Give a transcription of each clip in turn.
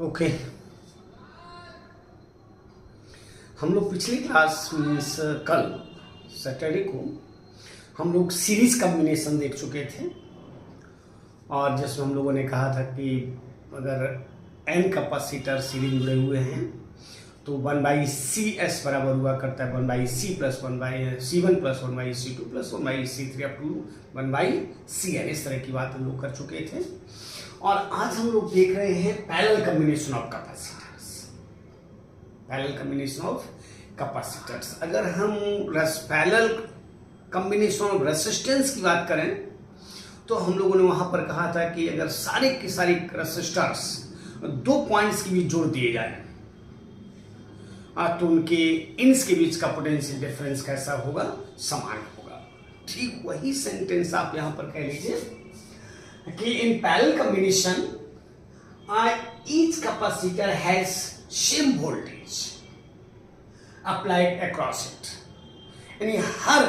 Okay. हम लोग पिछली क्लास मीन्स कल सैटरडे को हम लोग सीरीज कॉम्बिनेशन देख चुके थे और जिसमें हम लोगों ने कहा था कि अगर n कैपेसिटर सीरीज जुड़े हुए हैं तो 1/CS बराबर हुआ करता है 1/C plus 1/C1 plus 1/C2 plus 1/C3 up to 1/CN। इस तरह की बात हम लोग कर चुके थे और आज हम लोग देख रहे हैं parallel combination of capacitors. Parallel combination of capacitors. अगर हम पैरेलल कॉम्बिनेशन ऑफ रेसिस्टेंस की बात करें तो हम लोगों ने वहां पर कहा था कि अगर सारे के सारे रेसिस्टर्स दो पॉइंट्स के बीच जोड़ दिए जाए तो उनके इन्स के बीच का पोटेंशियल डिफरेंस कैसा होगा, समान होगा। ठीक वही सेंटेंस आप यहां पर कह लीजिए कि in parallel combination each capacitor has same voltage applied across it. यानी हर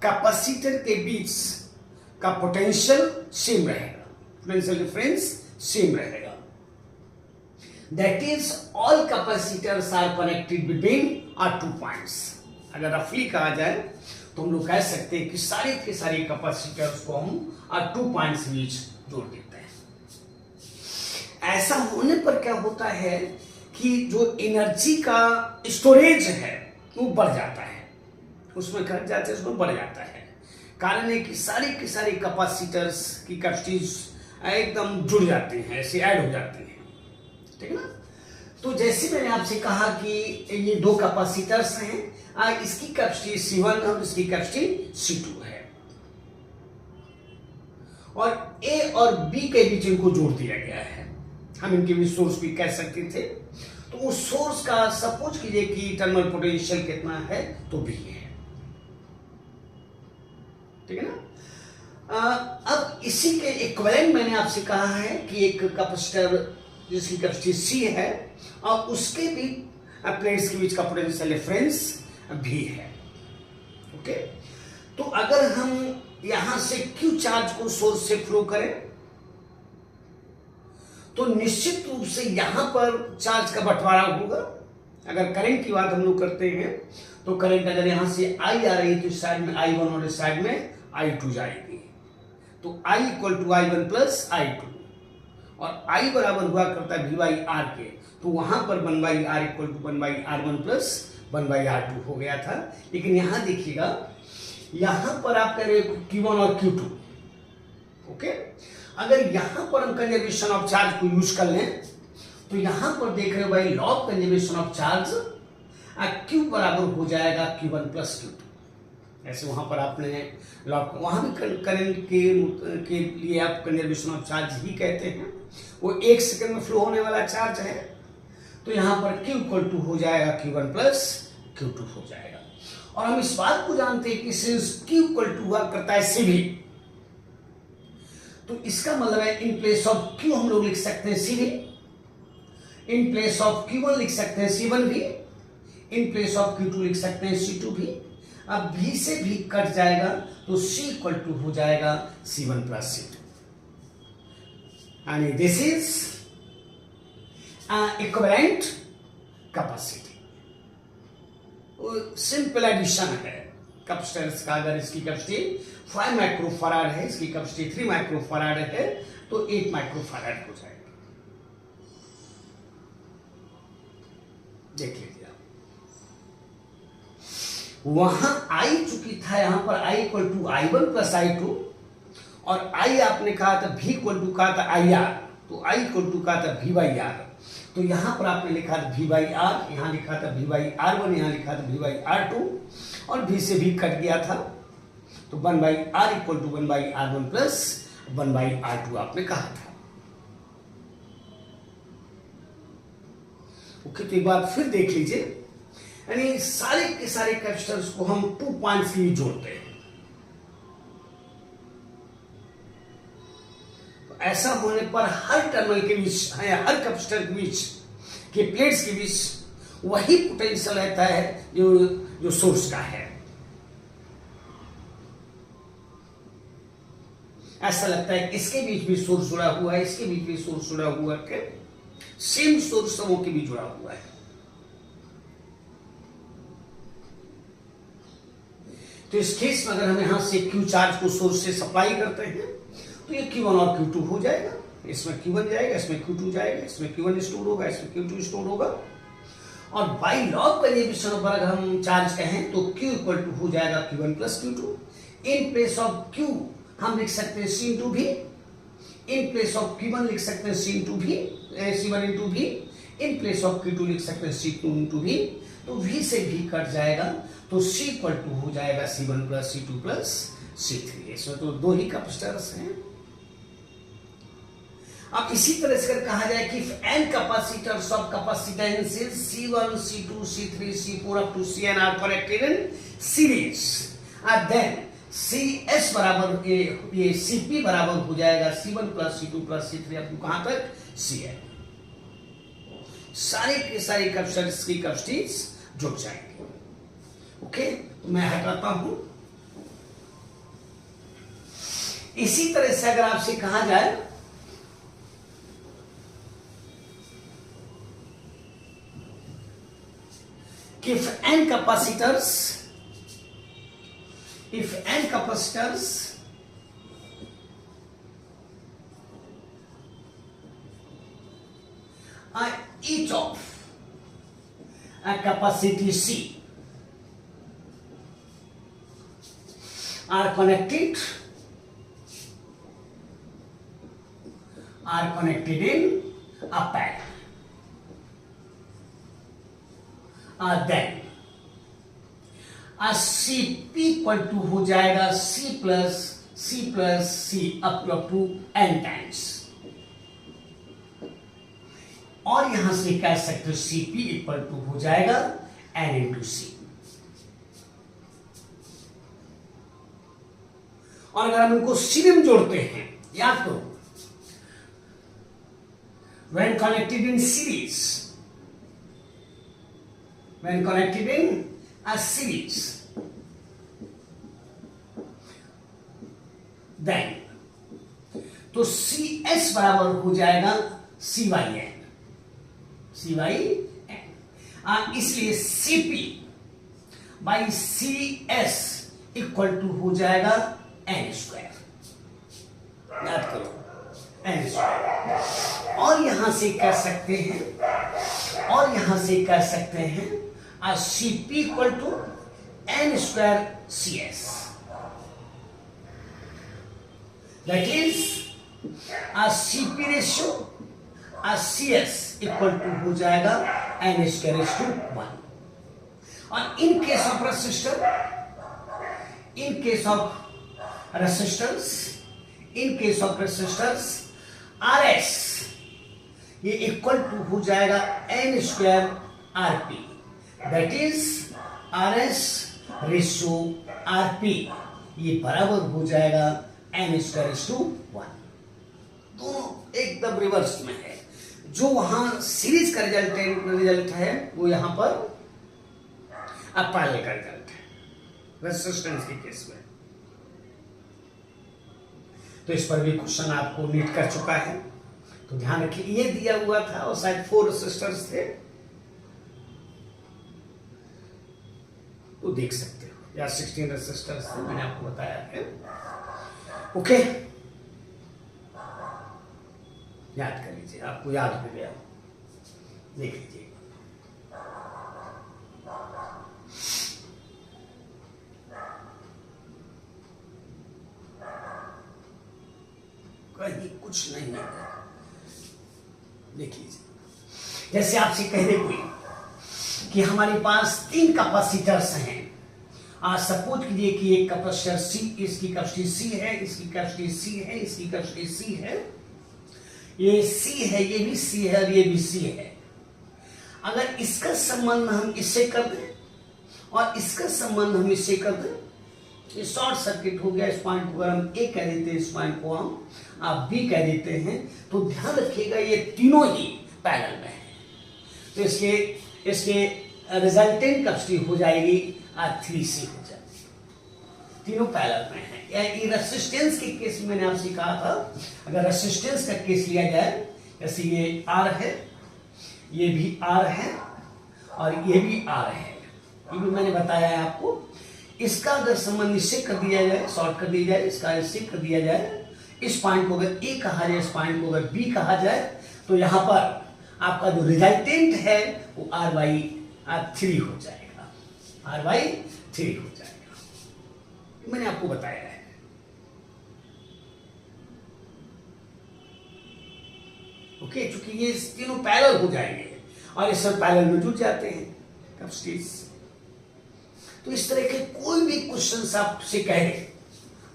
कैपेसिटर के बीच का पोटेंशियल सेम रहेगा, पोटेंशियल डिफरेंस सेम रहेगा। That is all capacitors are connected between two points. अगर रफली कहा जाए तो हम लोग कह सकते हैं कि सारे के सारे कैपेसिटर्स को हम टू पॉइंट्स के बीच जोड़ देते हैं। ऐसा होने पर क्या होता है कि जो एनर्जी का स्टोरेज है वो बढ़ जाता है, उसमें घट जाते हैं, उसमें बढ़ जाता है। कारण है कि सारे के सारे कैपेसिटर्स की कैपेसिटीज एकदम जुड़ जाते हैं, ऐसे ऐड हो जाते हैं, ठीक है ना। तो जैसे मैंने आपसे कहा कि ये दो कैपेसिटर्स हैं, इसकी कैपेसिटी C1 और इसकी कैपेसिटी C2 है और A और B के बीच इनको जोड़ दिया गया है। हम इनके बीच सोर्स भी कह सकते थे। तो उस सोर्स का सपोज कीजिए कि टर्मिनल पोटेंशियल कितना है तो B है, ठीक है ना। अब इसी के इक्विवेलेंट मैंने आपसे कहा है कि एक कैपेसिटर जिसकी कैपेसिटी C है और उसके भी प्लेट्स के बीच का पोटेंशियल डिफरेंस भी है। ओके, तो अगर हम यहां से Q चार्ज को सोर्स से फ्लो करें तो निश्चित रूप से यहां पर चार्ज का बंटवारा होगा। अगर करंट की बात हम लोग करते हैं तो करंट अगर यहां से I आ रही है तो इस साइड में I1 और इस साइड में I2 जाएगी, तो I = I1 + I2 और I बराबर हुआ करता है V/R के, तो वहां पर 1/R = 1/R1 + 1/R2 हो गया था। लेकिन यहां देखिएगा, यहां पर आप कह रहे हो Q1 और Q2। ओके, अगर यहां पर हम कंजर्वेशन ऑफ चार्ज को यूज कर लें तो यहां पर देख रहे हो भाई law of conservation of charge Q बराबर हो जाएगा Q1 + Q2। ऐसे वहां पर आपने लॉ, वहां भी करंट के लिए आप कंजर्वेशन ऑफ चार्ज ही कहते हैं, वो 1 सेकंड में फ्लो होने वाला चार्ज है। तो यहां पर Q = हो जाएगा Q1 + Q2 हो जाएगा। और हम इस बात को जानते हैं कि सिंस Q = हुआ करता है CV, तो इसका मतलब है इन प्लेस ऑफ Q हम लोग लिख सकते हैं CV, in place of Q1 लिख सकते हैं C1 भी, इन प्लेस ऑफ Q2 लिख सकते हैं C2 भी। अब V से भी कट जाएगा तो C = हो जाएगा C1 + C2। and this is equivalent capacity। Simple addition है कैपेसिटर्स का। अगर इसकी कैपेसिटी 5 माइक्रोफैराड है, इसकी कैपेसिटी 3 माइक्रोफैराड है तो 8 माइक्रोफैराड हो जाएगा। देख लीजिए आप, वहां I चुकी था, यहां पर I = I1 + I2 और I आपने कहा था V = कहा था IR, तो I = कहा था V/R। तो यहां पर आपने लिखा था V/R, यहां लिखा था V/R1, यहां लिखा था V/R2 और V से भी कट गया था, तो 1/R = 1/R1 + 1/R2 आपने कहा था। ओके, तो एक बार फिर देख लीजिए, यानी सारे के सारे कैपेसिटर्स को हम 2 पॉइंट्स के लिए जोड़ते हैं। तो ऐसा होने पर हर टर्मिनल के बीच, हर कैपेसिटर के बीच के प्लेट्स के बीच वही पोटेंशियल रहता है जो सोर्स का है। ऐसा लगता है इसके बीच भी सोर्स जुड़ा हुआ है, इसके बीच भी सोर्स जुड़ा हुआ है, सेम सोर्स वो के भी जुड़ा हुआ है। तो इस केस में अगर हम यहां से Q चार्ज को सोर्स से सप्लाई करते हैं तो ये Q1 और Q2 हो जाएगा, इसमें Q1 जाएगा, इसमें Q2 जाएगा, इसमें Q1 स्टोर होगा, इसमें Q2 स्टोर होगा। और बाई लॉ ऑफ कन्जर्वेशन पर अगर हम चार्ज कहें तो Q इक्वल टू हो जाएगा Q1 plus Q2। In place of Q हम लिख सकते हैं C into V, in place of Q1 लिख सकते हैं C1 into V, in place of Q2 लिख सकते हैं C2 इंटू V। तो V से V कट जाएगा तो C इक्वल टू हो जाएगा C1 plus C2 plus C3। इसमें तो दो ही कैपेसिटर्स हैं। अब इसी तरह से कहा जाए कि n capacitors of capacitances C1, C2, C3, C4 up to Cn are connected in series, and then CS बराबर ये Cp बराबर हो जाएगा C1 plus C2 plus C3 अब कहां तक Cn। सारे के सारे कैपेसिटर्स की कैपेसिटीज जुड़ जाएंगे। ओके, मैं हटाता हूं। इसी तरह से अगर आपसे कहा जाए कि if n capacitors are each of a capacity C are connected in a pair, then a Cp equal to हो जाएगा C plus C up to n times. और यहां से कह सकते हो Cp इक्वल टू हो जाएगा n इंटू C। और अगर हम इनको सीरीज में जोड़ते हैं, याद करो, when connected in series, when connected in a series, then तो CS बराबर हो जाएगा CYN, इसलिए Cp by CS equal to हो जाएगा n स्क्वायर। याद करो n स्क्वायर। और यहां से कह सकते हैं Cp equal to n square CS, that is Cp ratio CS equal to हो जाएगा n स्क्वायर इज टू 1। और in case of resistors RS ये इक्वल टू हो जाएगा n square RP, that is RS ratio RP ये बराबर हो जाएगा n स्क्वायर इज टू 1। दोनों एकदम रिवर्स में है। जो वहां सीरीज का रिजल्ट है वो यहां पर पैरेलल का रिजल्ट है रेजिस्टेंस के केस में। तो इस पर भी क्वेश्चन आपको नीट कर चुका है, तो ध्यान रखिए। ये दिया हुआ था और शायद 4 रेजिस्टर्स थे, तो देख सकते हो, या 16 रेजिस्टर्स थे, मैंने आपको बताया है। ओके, याद कर लीजिए, आपको याद हो गया, देख लीजिए। कहीं कुछ नहीं है, देख लीजिए। जैसे आपसे कह दे कोई कि हमारे पास 3 कैपेसिटर्स हैं, सपोज कीजिए कि एक कैपेसिटर C, इसकी कैपेसिटी C है, इसकी कैपेसिटी C है, इसकी कैपेसिटी C है, ये C है, ये भी C है और ये भी C है। अगर इसका संबंध हम इससे कर दें और इसका संबंध हम इससे कर दें, ये शॉर्ट सर्किट हो गया। इस पॉइंट को अगर हम A कह देते हैं, इस पॉइंट को हम आप B कह देते हैं, तो ध्यान रखिएगा ये तीनों ही पैरेलल में है। तो इसके रिजल्टेंट कैपेसिटी हो जाएगी 3C हो जाएगी, तीनों पैरेलल में है। या रेसिस्टेंस के केस में मैंने आपसे कहा था, अगर रेसिस्टेंस का केस लिया जाए, जैसे ये R है ये भी आर है और ये भी आर है, ये भी मैंने बताया है आपको। इसका अगर संबंध इससे कर दिया जाए, शॉर्ट कर दिया जाए, इसका इससे कर दिया जाए, इस पॉइंट को अगर ए कहा जाए, इस पॉइंट को अगर बी कहा जाए, तो यहां पर आपका जो रिजल्टेंट है वो आर बाई 3 हो जाएगा, आर बाई 3 हो जाएगा। मैंने आपको बताया है। ओके, चूंकि ये तीनों पैरेलल हो जाएंगे और इस सब पैरेलल में जुड़ जाते हैं कब स्टेज। तो इस तरह के कोई भी क्वेश्चन आपसे कह दे,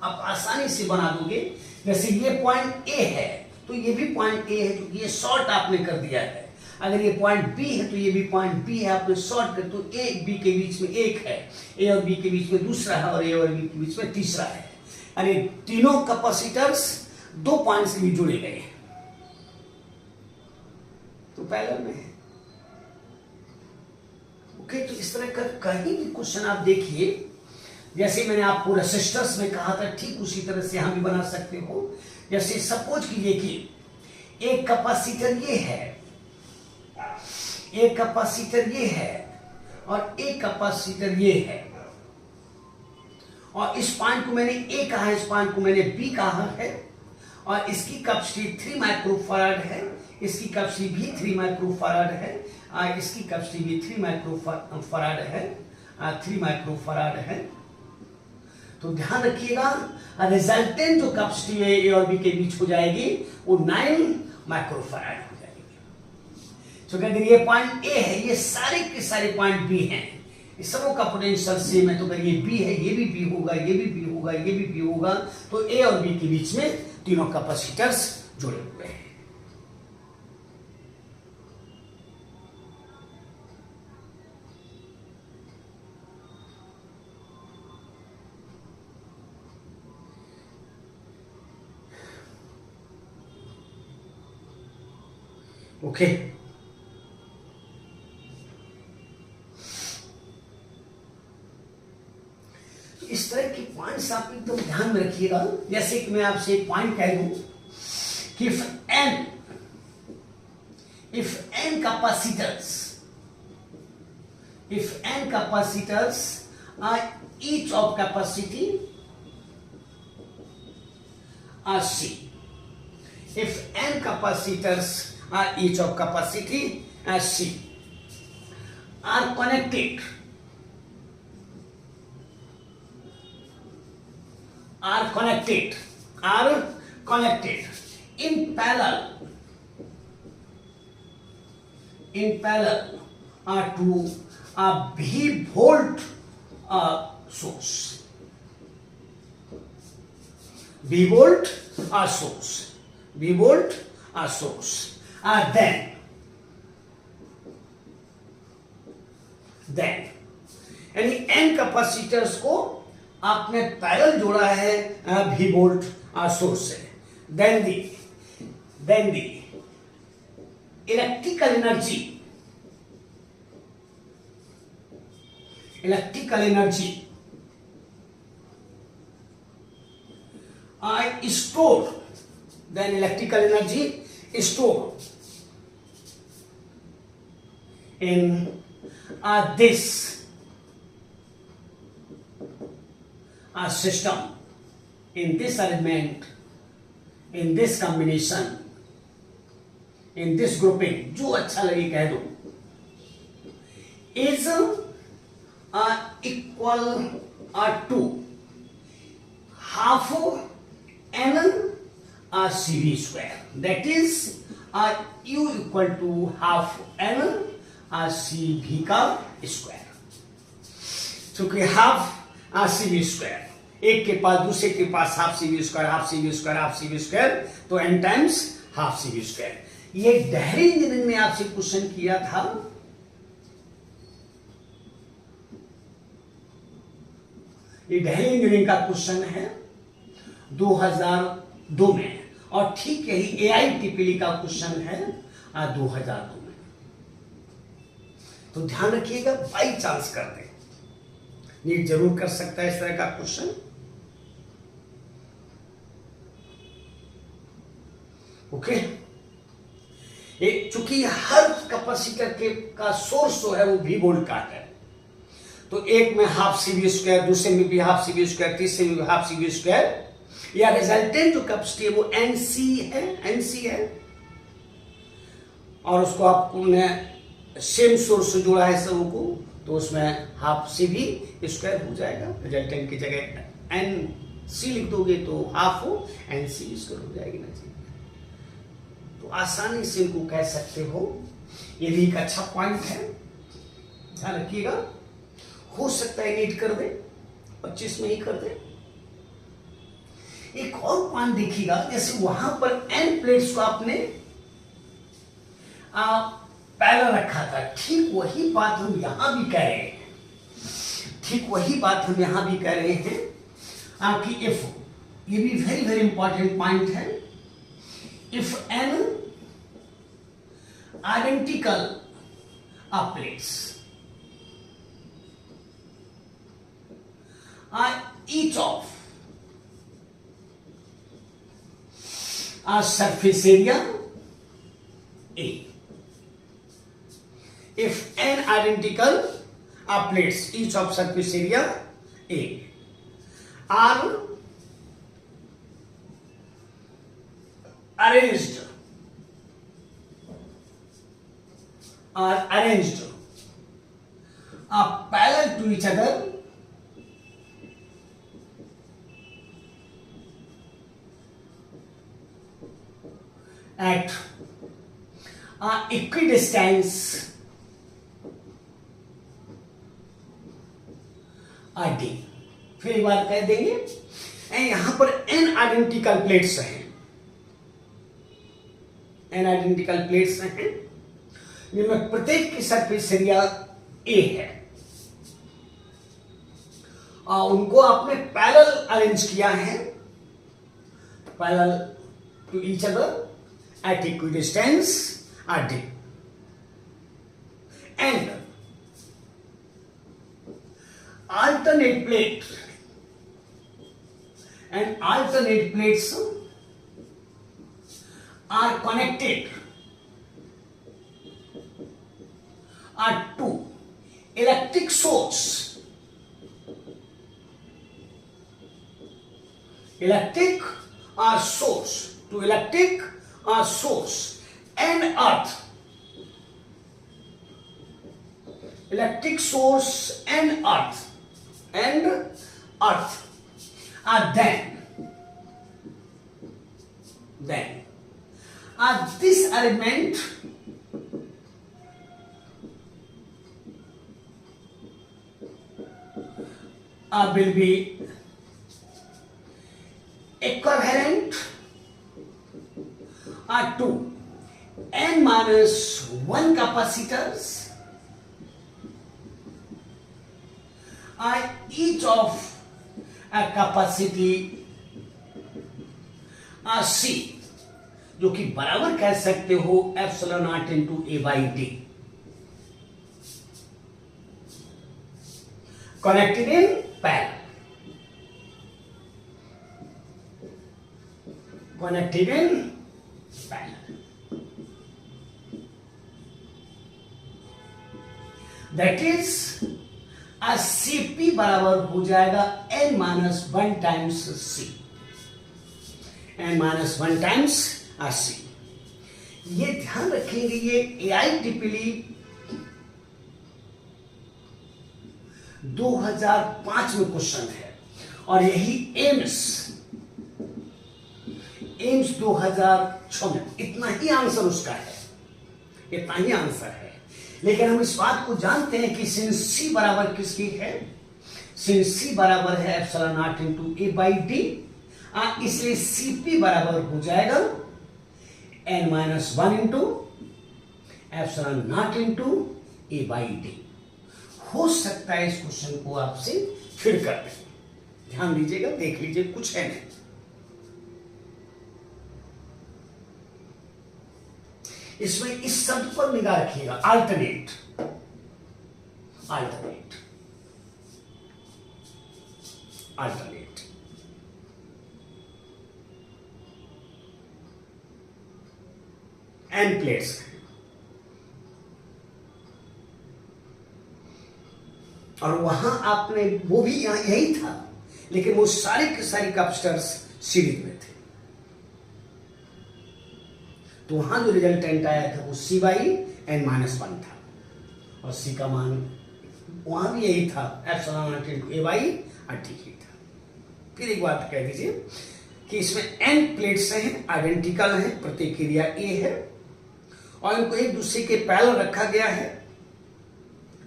आप आसानी से बना दोगे। जैसे ये पॉइंट ए है तो ये भी पॉइंट ए है, क्योंकि ये शॉर्ट आपने कर दिया है। अगर ये पॉइंट बी है तो ये भी पॉइंट बी है, आपने शॉर्ट कर, तो ए बी के बीच में एक है, ए और बी के बीच में दूसरा है और ए और बी के बीच में तीसरा है। यानी तीनों कैपेसिटर्स 2 पॉइंट से भी जुड़े गए हैं, तो पैरेलल में है। ओके, तो इस तरह का कहीं भी क्वेश्चन आप देखिए, जैसे मैंने आपको रेसिस्टर्स में कहा था, ठीक उसी तरह से यहां भी बना सकते हो। जैसे सपोज कीजिए कि एक कैपेसिटर ये है, एक कैपेसिटर ये है और एक कैपेसिटर ये है, और इस पॉइंट को मैंने ए कहा है, इस पॉइंट को मैंने बी कहा है, और इसकी कैपेसिटी 3 माइक्रोफैराड है, इसकी कैपेसिटी भी 3 माइक्रोफैराड है, इसकी कैपेसिटी भी 3 माइक्रोफैराड है, 3 माइक्रोफैराड है। तो ध्यान रखिएगा, रिजल्टेंट जो कैपेसिटी है ए और बी के बीच हो जाएगी वो 9 माइक्रोफैराड हो जाएगी। तो अगर ये पॉइंट ए है, ये सारे के सारे पॉइंट बी हैं, इस सबों का पोटेंशियल सेम है, तो अगर ये बी है, ये भी बी होगा, ये भी बी होगा, ये भी बी होगा, तो ए और बी के बीच में तीनों कैपेसिटर्स जुड़े हुए हैं। ओके, इस तरह के पॉइंट्स आप एकदम ध्यान में रखिएगा। जैसे कि मैं आपसे एक पॉइंट कह दूं कि if n capacitors are each of capacity C, if n capacitors are each of capacity C are connected in parallel to a V volt source. V volt source. Then यानी n कैपेसिटर्स को आपने parallel जोड़ा है V volt source से। Then the electrical energy stored, then electrical energy stored in this system, in this arrangement, in this combination, in this grouping, जो अच्छा लगे कह दो, is equal to half n CV square. That is U equal to half n CV का square. चूंकि half CV square, एक के पास दूसरे के पास half CV square, half CV square, half CV square, तो n times half CV square. ये डेहरी इंजीनियरिंग में आपसे क्वेश्चन किया था, ये डेहरी इंजीनियरिंग का क्वेश्चन है 2002 में, और ठीक यही AITPL का क्वेश्चन है 2002 में। तो ध्यान रखिएगा, बाई चांस कर दे, नीट जरूर कर सकता है इस तरह का क्वेश्चन। ओके, चूंकि हर कैपेसिटर के का सोर्स जो है वो V वोल्ट का है, तो एक में हाफ CV स्क्वायर, दूसरे में भी हाफ CV स्क्वायर, तीसरे में भी हाफ CV स्क्वायर, या रिजल्टेंट जो कैपेसिटी है वो NC है, और उसको आपने सेम सोर्स से जोड़ा है सबको, तो उसमें हाफ CV स्क्वायर हो जाएगा। रिजल्टेंट की जगह NC लिख दोगे तो हाफ हो NC स्क्वायर हो जाएगी ना जी। तो आसानी से इनको कह सकते हो, ये भी एक अच्छा पॉइंट है, ध्यान रखिएगा। हो सकता है नीट कर दे, 25 में ही कर दे। एक और पॉइंट देखिएगा, जैसे वहां पर N प्लेट्स को आपने पैरेलल रखा था, ठीक वही बात हम यहां भी कह रहे हैं, ठीक वही बात हम यहां भी कह रहे हैं कि इफ, ये भी वेरी वेरी इंपॉर्टेंट पॉइंट है, if n identical plates are each of a surface area A, if n identical plates each of surface area A are arranged parallel to each other at equidistance D। फिर एक बार कह देंगे, यहां पर n identical plates हैं, n identical plates हैं, जिनमें प्रत्येक की सरफेस एरिया A है, और उनको आपने पैरेलल अरेंज किया है, parallel to each other at equidistance D, and alternate plates are connected to electric source, and earth, electric source and earth, then this element will be equivalent to n minus 1 capacitors each of a capacity C, जो कि बराबर कह सकते हो epsilon not into A/D, connected in parallel, that is a CP बराबर हो जाएगा n minus 1 times C, n minus 1 times C। ये ध्यान रखेंगे, ये AIEEE 2005 में क्वेश्चन है, और यही एम्स 2006 में, इतना ही आंसर उसका है, इतना ही आंसर है। लेकिन हम इस बात को जानते हैं कि सिंस C बराबर किसकी है, सिंस C बराबर है एप्सिलॉन नॉट इनटू A/D, इसलिए CP बराबर हो जाएगा n minus 1 into epsilon not into A/D। हो सकता है इस क्वेश्चन को आपसे फिर कर दें, ध्यान दीजिएगा, देख लीजिए, कुछ है नहीं। इसमें इस शब्द पर निगाह रखिएगा, अल्टरनेट, n प्लेट्स और वहां आपने वो भी यहाँ यही था, लेकिन वो सारे के सारे कैपेसिटर्स सीरीज में थे। तो वहां जो रिजल्टेंट आया था वो C/n-1 था, और C का मान वहां भी यही था, ε0 A/t था। फिर एक बात कह दीजिए कि इसमें n प्लेट्स हैं, आइडेंटिकल हैं, प्रतिक्रिया A है, और इनको एक दूसरे के पैरेलल रखा गया है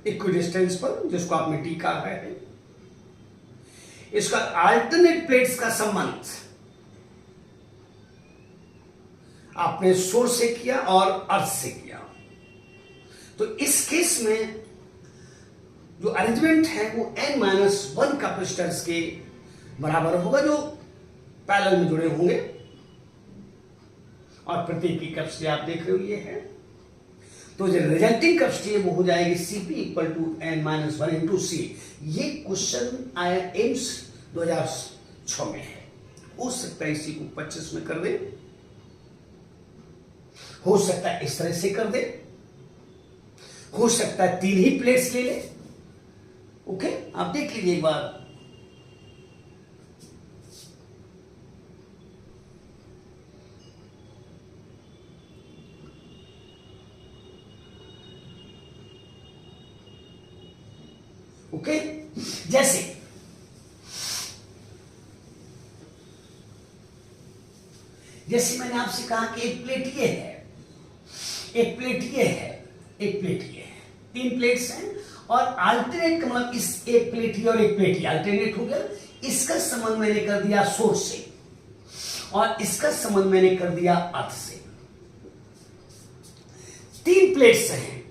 इक्विडिस्टेंस पर, जिसको आपने टी कहा है। इसका अल्टरनेट प्लेट्स का संबंध आपने सोर्स से किया और अर्थ से किया। तो इस केस में जो अरेंजमेंट है वो n-1 कैपेसिटर्स के बराबर होगा, जो पैरेलल में जुड़े होंगे, और प्रत्येक की कैपेसिटी आप देख रहे हो ये है। तो जो रिजल्टिंग कैपेसिटी है वो हो जाएगी Cp = n-1 × C। ये क्वेश्चन आया एम्स 2006 में है। हो सकता है इसी को 25 में कर दे, हो सकता है इस तरह से कर दे, हो सकता है 3 ही प्लेट्स ले ले। ओके, आप देख लीजिए एक बार। ओके, जैसे मैंने आपसे कहा कि एक प्लेट ये है, एक प्लेट ये है, एक प्लेट ये है, 3 प्लेट्स हैं, और अल्टरनेट का मतलब इस एक प्लेट ही और एक प्लेट ही अल्टरनेट हो गया। इसका संबंध मैंने कर दिया सोर्स से, और इसका संबंध मैंने कर दिया अर्थ से। 3 प्लेट्स हैं,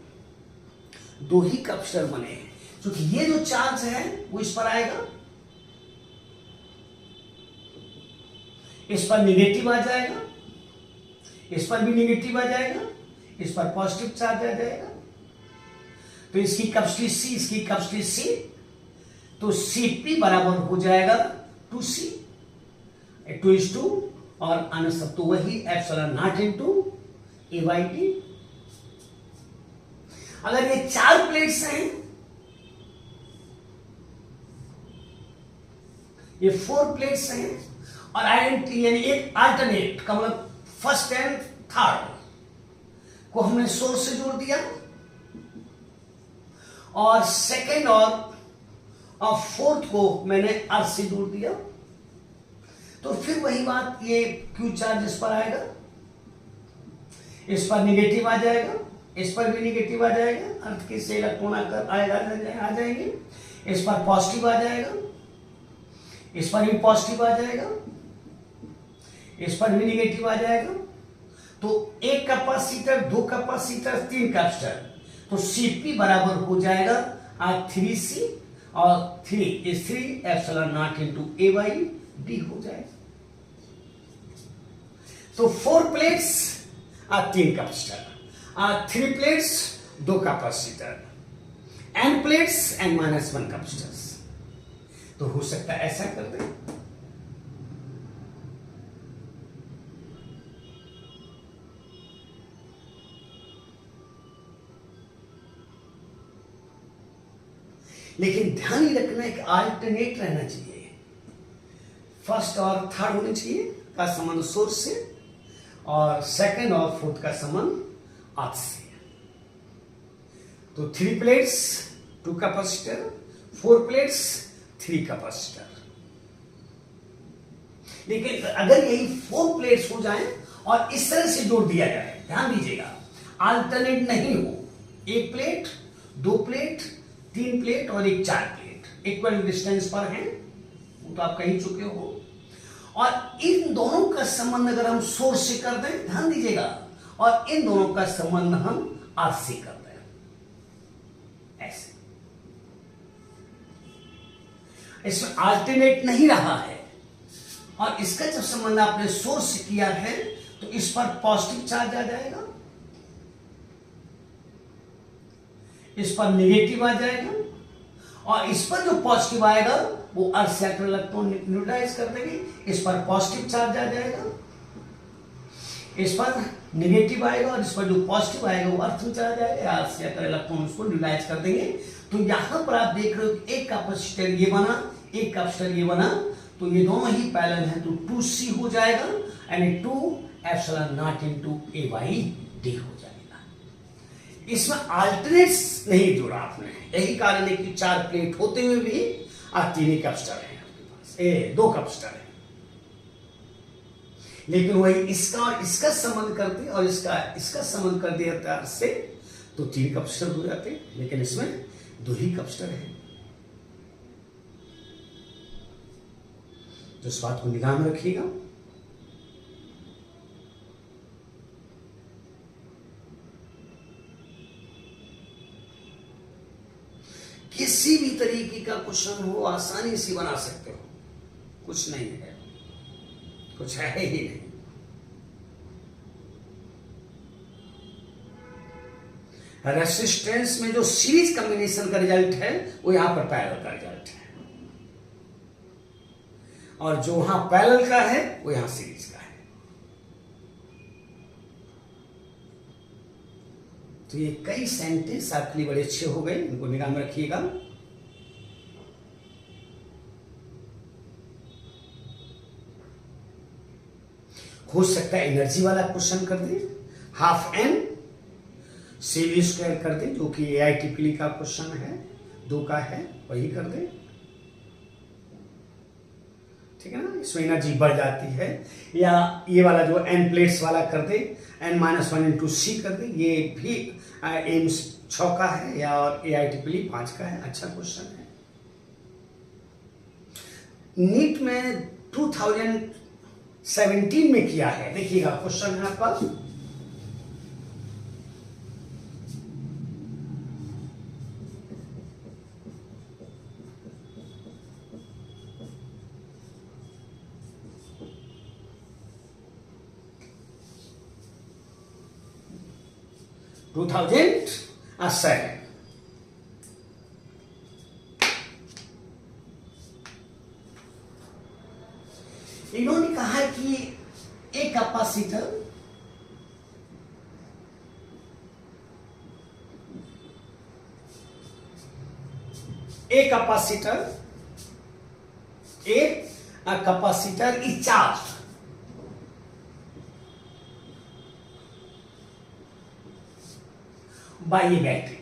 2 ही कैपेसिटर बने हैं, क्योंकि ये जो चार्ज है वो इस पर आएगा, इस पर निगेटिव आ जाएगा, इस पर भी निगेटिव आ जाएगा, इस पर पॉजिटिव चार्ज आ जाएगा। तो इसकी कैपेसिटी C, इसकी कैपेसिटी C, तो Cp बराबर हो जाएगा 2C, 2:2, और अन्य सब तो वही ε0 × A/t। अगर ये 4 प्लेट्स हैं, ये 4 प्लेट्स हैं, और आइडेंटिटी यानी एक अल्टरनेट का मतलब फर्स्ट एंड थर्ड को हमने सोर्स से जोड़ दिया, और सेकेंड और फोर्थ को मैंने अर्थ से जोड़ दिया। तो फिर वही बात, ये क्यू चार्ज इस पर आएगा, इस पर निगेटिव आ जाएगा, इस पर भी निगेटिव आ जाएगा, अर्थ के से इलेक्ट्रॉन आ जाएंगे, इस पर पॉजिटिव आ जाएगा, इस पर भी पॉजिटिव आ जाएगा, इस पर भी निगेटिव आ जाएगा। तो 1 कैपेसिटर, 2 कैपेसिटर, 3 कैपेसिटर, तो Cp बराबर हो जाएगा 3C, और 3 इस 3 ε0 × A/d हो जाएगा। तो 4 प्लेट्स और 3 capacitor, 3 plates 2 capacitor, n plates n-1 capacitors. तो हो सकता है ऐसा कर दे। लेकिन ध्यान ही रखना है कि अल्टरनेट रहना चाहिए, फर्स्ट और थर्ड होने चाहिए का संबंध सोर्स से, और सेकंड और फोर्थ का संबंध अर्थ से। तो 3 प्लेट्स 2 कैपेसिटर, 4 प्लेट्स 3 कैपेसिटर। लेकिन अगर यही 4 प्लेट्स हो जाएं और इस तरह से जोड़ दिया जाए, ध्यान दीजिएगा, अल्टरनेट नहीं हो, 1 प्लेट, 2 प्लेट, 3 प्लेट और 4 प्लेट इक्वल डिस्टेंस पर हैं, वो तो आप कह ही चुके हो, और इन दोनों का संबंध अगर हम सोर्स से कर दें, ध्यान दीजिएगा, और इन दोनों का संबंध हम अर्थ से कर दें, ऐसे। इसमें अल्टरनेट नहीं रहा है, और इसका जब संबंध आपने सोर्स से किया है तो इस पर पॉजिटिव चार्ज आ जाएगा, इस पर नेगेटिव आ जाएगा, और इस पर जो पॉजिटिव आएगा वो अर्थ से इलेक्ट्रॉन न्यूट्रलाइज कर देंगे, इस पर पॉजिटिव चार्ज आ जाएगा, इस पर नेगेटिव आएगा और इस पर जो पॉजिटिव आएगा वो अर्थ में चला जाएगा, यहाँ से अगर इलेक्ट्रॉन उसको न्यूट्रलाइज कर देंगे। तो यहाँ पर आप देख रहे हो एक कैपेसिटर ये बना, एक कैपेसिटर ये बना, तो ये दोनों ही पैरेलल हैं, तो 2C हो जाएगा and 2 epsilon not into A by D हो जाएगा। इसमें अल्टरनेट्स नहीं जोड़ा आपने, यही कारण है कि 4 प्लेट होते हुए भी 3 ही कैपेसिटर है आपके पास, 2 कैपेसिटर है, लेकिन वही इसका और इसका संबंध करते और इसका संबंध कर दिया से तो 3 कैपेसिटर हो जाते, लेकिन इसमें 2 ही कैपेसिटर है। तो इस बात को निगाह में रखिएगा। किसी भी तरीके का क्वेश्चन हो आसानी से बना सकते हो, कुछ नहीं है, कुछ है ही नहीं। रेसिस्टेंस में जो सीरीज कॉम्बिनेशन का रिजल्ट है वो यहां पर पैरेलल का रिजल्ट है, और जो वहां पैरेलल का है वो यहां सीरीज का है। तो ये कई सेंटेंस आपके लिए बड़े अच्छे हो गए, इनको निगाह में रखिएगा। हो सकता है एनर्जी वाला क्वेश्चन कर दे, हाफ एन सी स्क्वायर कर दे, जो कि AITPL का क्वेश्चन है, 2 का है, वही कर दे, ठीक है ना। इसमें एनर्जी बढ़ जाती है, या ये वाला जो n प्लेट्स वाला कर दे, n-1 इंटू C कर दे, ये भी एम्स 6 का है या AITPL 5 का है, अच्छा क्वेश्चन है। नीट में 2017 में किया है, देखिएगा क्वेश्चन है आपका, इन्होंने कहा कि एक capacitor is charge by a battery.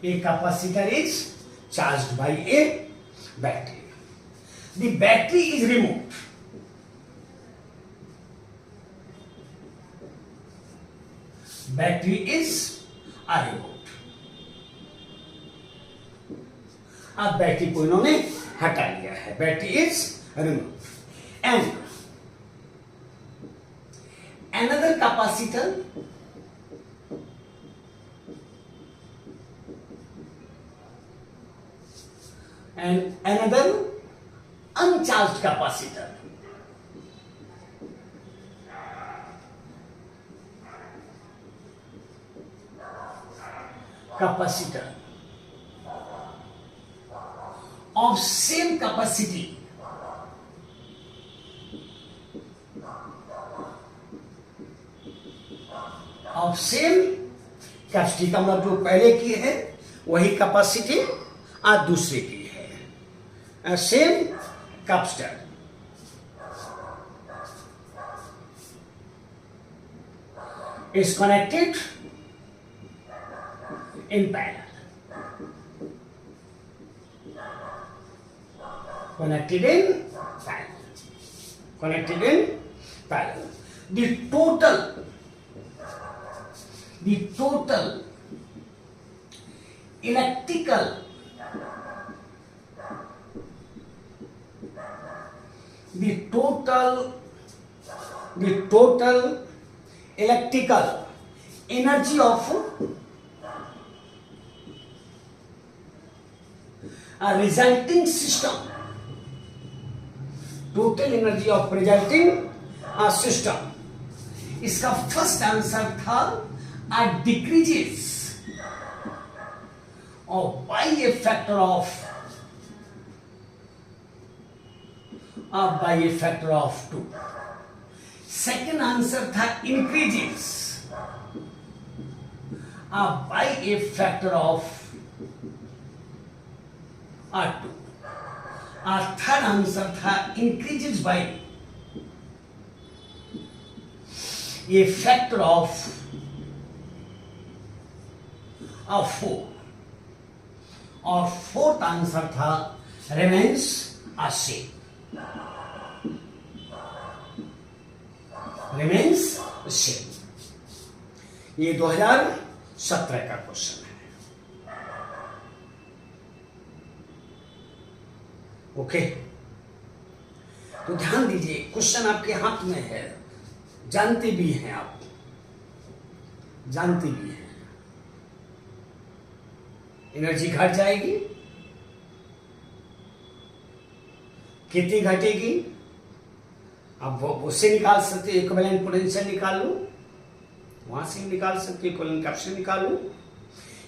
A capacitor is charged by a battery. The battery is removed. Battery is removed. अब बैटरी को इन्होंने हटा लिया है, battery is remove, and another capacitor and another uncharged capacitor. Capacitor of same capacity of same capacity का मतलब जो पहले की है वही कैपेसिटी आज दूसरे की है, same capacitor is connected in parallel, connected in parallel. The total electrical energy of a resulting system, total energy of resulting system, इसका फर्स्ट आंसर था decreases by a factor of by a factor of 2। Second answer था increases by a factor of 2। Third answer था increases by a factor of 4। और fourth answer था remains same, remains same. ये 2017 का question है। Okay, तो ध्यान दीजिए, क्वेश्चन आपके हाथ में है, जानते भी हैं आप, जानते भी हैं। एनर्जी घट जाएगी, कितनी घटेगी? अब वो उससे निकाल सकते, इक्विवेलेंट पोटेंशियल निकाल लो, वहां से निकाल सकते, इक्विवेलेंट कैपेसिटी निकाल लो,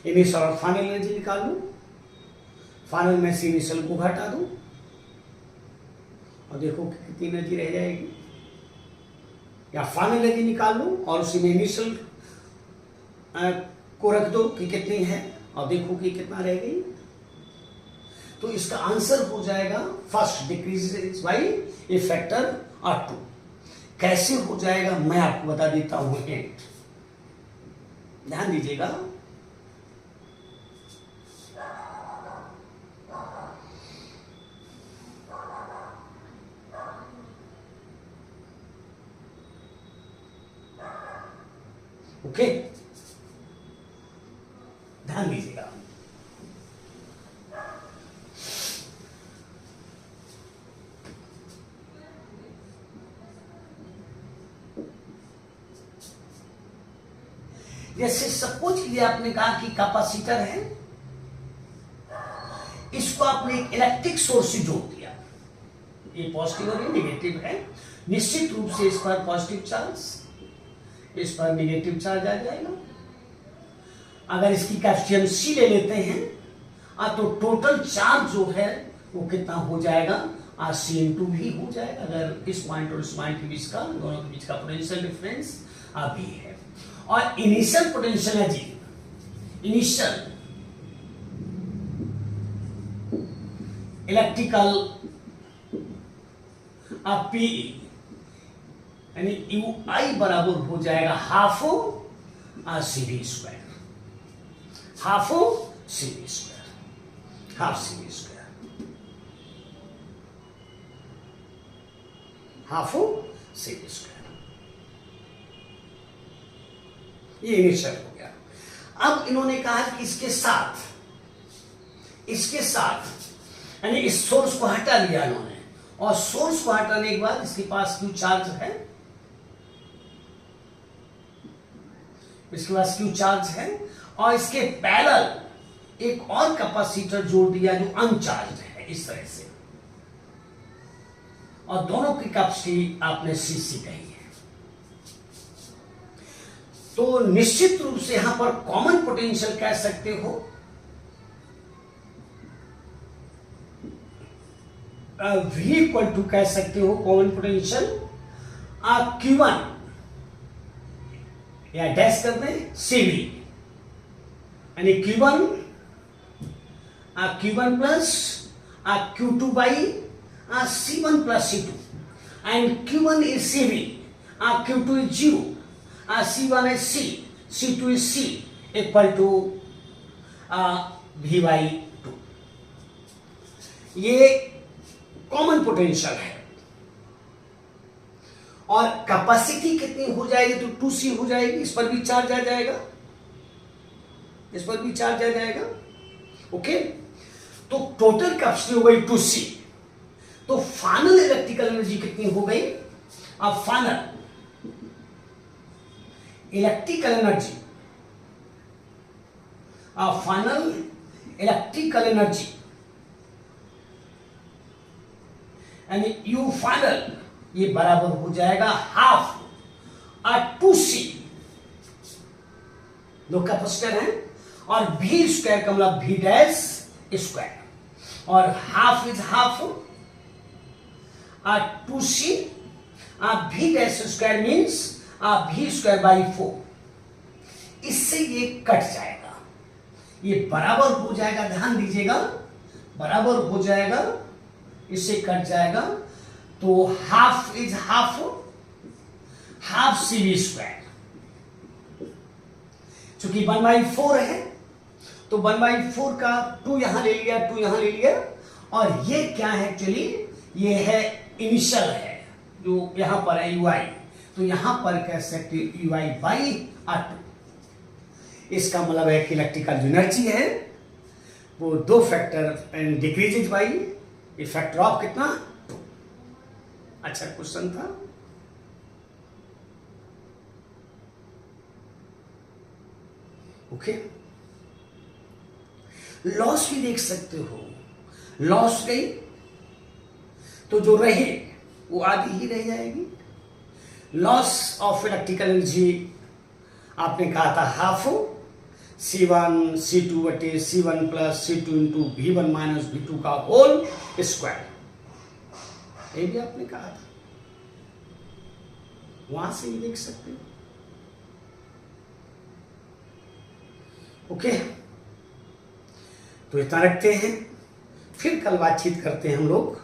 इनिशियल और फाइनल एनर्जी निकाल लो, फाइनल में से इनिशियल को घटा दो और देखो कि कितनी एनर्जी रह जाएगी। या फाइनल एनर्जी निकाल लो और उसी में इनिशियल को रख दो कि कितनी है और देखो कि कितना रह गई। तो इसका आंसर हो जाएगा first decrease by A factor 2। कैसे हो जाएगा मैं आपको बता देता हूं, हिंट, ध्यान दीजिएगा। ओके, ध्यान दीजिएगा। जैसे सपोज कीजिए आपने कहा कि कैपेसिटर है, इसको आपने एक इलेक्ट्रिक सोर्स से जोड़ दिया, ये पॉजिटिव और ये नेगेटिव है। निश्चित रूप से इस पर पॉजिटिव चार्ज, इस पर नेगेटिव चार्ज आ जाएगा। अगर इसकी कैपेसिटी हम C ले लेते हैं तो टोटल चार्ज जो है वो कितना हो जाएगा, C भी हो जाएगा। अगर इस पॉइंट और इस पॉइंट के बीच का, दोनों के बीच का पोटेंशियल डिफरेंस भी है। और initial potential energy, initial electrical P यानी UI बराबर हो जाएगा half CV square, half CV square, half CV square, half CV square. ये इनिशियल हो गया। अब इन्होंने कहा कि इसके साथ यानी इस सोर्स को हटा लिया इन्होंने, और सोर्स को हटाने के बाद इसके पास क्यू चार्ज है, इसके पास क्यू चार्ज है, और इसके पैरेलल एक और कैपेसिटर जोड़ दिया जो अनचार्ज है, इस तरह से। और दोनों की कैपेसिटी आपने CC कही है। तो निश्चित रूप से यहां पर कॉमन पोटेंशियल कह सकते हो V इक्वल टू कह सकते हो कॉमन पोटेंशियल Q1 या डैश कर दें CV, यानी Q1 plus Q2 by C1 plus C2, and Q1 is CV, Q2 is U, C1 is C, C2 is C, equal to V by 2। ये common potential है। और capacity कितनी हो जाएगी, तो 2C हो जाएगी। इस पर भी चार्ज आ जाएगा, इस पर भी चार्ज आ जाएगा। ओके, तो टोटल कैपेसिटी हो गई 2C। तो फाइनल इलेक्ट्रिकल एनर्जी कितनी हो गई? अब final electrical energy, final electrical energy यानी U फाइनल, ये बराबर हो जाएगा हाफ 2C, दो कैपेसिटर हैं, और V स्क्वायर का मतलब V डैश स्क्वायर, और half is half 2c v dash square means v square by 4। इससे ये कट जाएगा, ये बराबर हो जाएगा, ध्यान दीजिएगा, बराबर हो जाएगा, इससे कट जाएगा। तो half is half, half C V square, चूंकि 1/4 है तो 1/4 का 2 यहां ले लिया, 2 यहां ले लिया। और ये क्या है एक्चुअली, ये है इनिशियल है जो यहां पर है ui, तो यहां पर कह सकते ui बाई r2। इसका मतलब है कि इलेक्ट्रिकल जो एनर्जी है वो 2 फैक्टर एंड डिक्रीजेज बाई ये फैक्टर ऑफ कितना 2। अच्छा क्वेश्चन था। ओके, लॉस भी देख सकते हो, लॉस गई तो जो रहे वो आधी ही रह जाएगी। लॉस ऑफ इलेक्ट्रिकल एनर्जी आपने कहा था हाफ C1 C2 बटे C1 plus C2 into V1 minus V2 का होल स्क्वायर, ये भी आपने कहा था, वहां से भी देख सकते हो। ओके, तो इतना रखते हैं, फिर कल बातचीत करते हैं हम लोग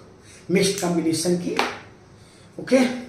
मिक्स्ड कॉम्बिनेशन की। ओके।